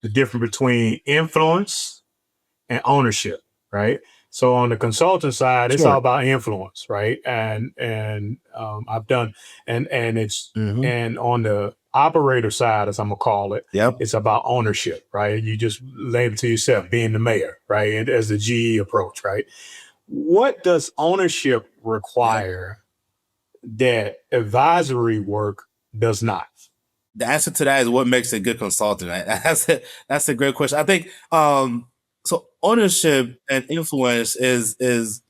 the difference between influence and ownership, right? So on the consultant side, it's all Sure. about influence, right? I've done and it's Mm-hmm. and on the operator side, as I'm gonna call it, Yep. it's about ownership, right? You just label to yourself being the mayor, right? And as the GE approach, right? What does ownership Yep. require that advisory work does not? The answer to that is what makes a good consultant. Right? That's a great question. I think so ownership and influence is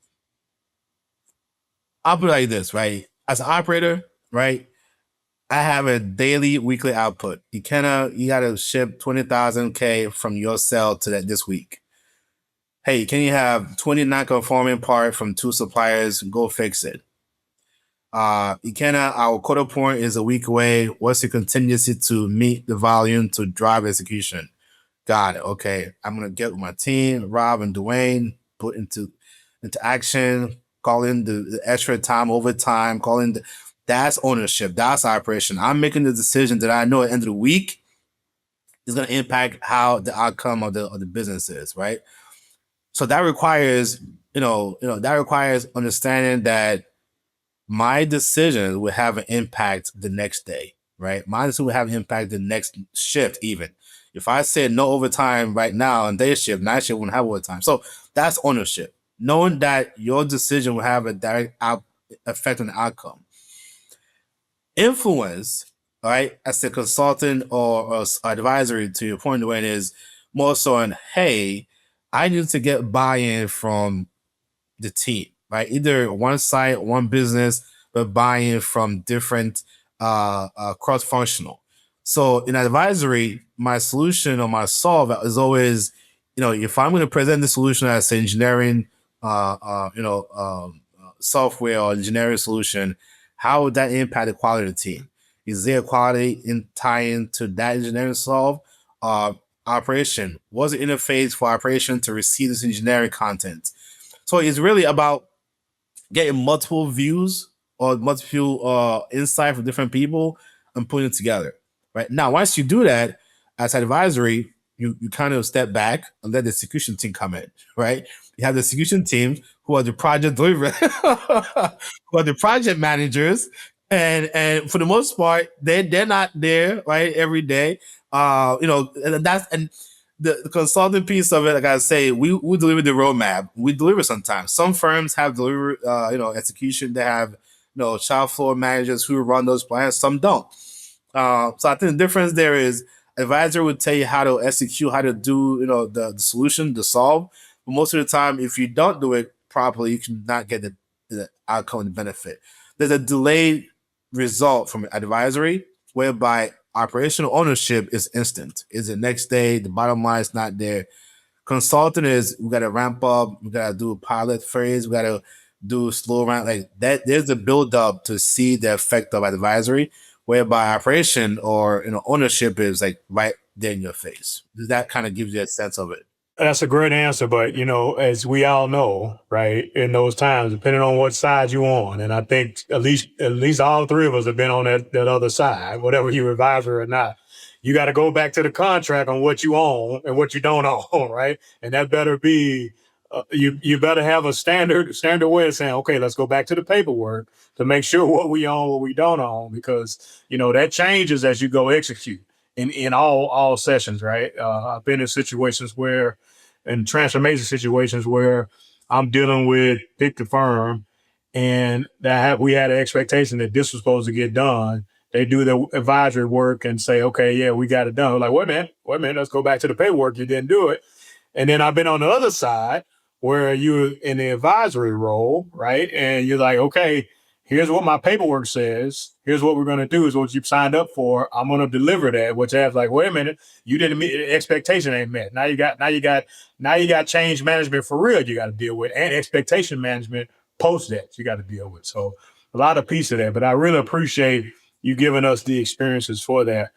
I'll put it like this, right? As an operator, right? I have a daily, weekly output. You gotta ship 20,000 K from your cell to that this week. Hey, can you have 20 non-conforming part from two suppliers? Go fix it. Our quota point is a week away. What's the contingency to meet the volume to drive execution? Got it. Okay. I'm gonna get with my team, Rob and Dwayne, put into action, call in the extra time, overtime, that's ownership, that's operation. I'm making the decision that I know at the end of the week is gonna impact how the outcome of the business is, right? So that requires, that requires understanding that my decision will have an impact the next day, right? My decision will have an impact the next shift, even. If I said no overtime right now on day shift, night shift won't have overtime. So that's ownership. Knowing that your decision will have a direct effect on the outcome. Influence, right, as a consultant or advisory to your point, when is more so on, hey, I need to get buy-in from the team, right? Either one site, one business, but buy-in from different cross-functional. So in advisory, my solution or my solve is always, if I'm going to present the solution as engineering, software or engineering solution, how would that impact the quality of the team? Is there a quality in tying to that engineering solve? Operation, what's the interface for operation to receive this engineering content? So it's really about getting multiple views or multiple insight from different people and putting it together. Right now, once you do that as advisory, you kind of step back and let the execution team come in. Right, you have the execution team who are the project delivery, who are the project managers, and for the most part, they're not there right every day. And the consulting piece of it, like I say, we deliver the roadmap. We deliver sometimes. Some firms have delivery, execution. They have, shop floor managers who run those plans. Some don't. So I think the difference there is advisor would tell you how to execute, how to do, the solution, the solve. But most of the time, if you don't do it properly, you cannot get the outcome and the benefit. There's a delayed result from advisory whereby operational ownership is instant. Is the next day, the bottom line is not there. Consulting is we gotta ramp up, we gotta do a pilot phase, we gotta do slow ramp like that. There's a build up to see the effect of advisory, whereby operation or ownership is like right there in your face. That kind of gives you a sense of it. That's a great answer, but as we all know, right, in those times, depending on what side you're on, and I think at least all three of us have been on that other side, whatever you advisor or not. You got to go back to the contract on what you own and what you don't own, right? And that better be you better have a standard way of saying, okay, let's go back to the paperwork to make sure what we own, what we don't own, because that changes as you go execute in all sessions, right? I've been in situations where in transformation situations where I'm dealing with pick the firm and we had an expectation that this was supposed to get done. They do the advisory work and say, okay, yeah, we got it done. We're like, wait a minute, let's go back to the paperwork. You didn't do it. And then I've been on the other side where you're in the advisory role, right? And you're like, okay, here's what my paperwork says. Here's what we're going to do is what you've signed up for. I'm going to deliver that. Which has like, wait a minute, you didn't meet expectation ain't met. Now you got change management for real. You got to deal with and expectation management post that you got to deal with. So a lot of piece of that, but I really appreciate you giving us the experiences for that.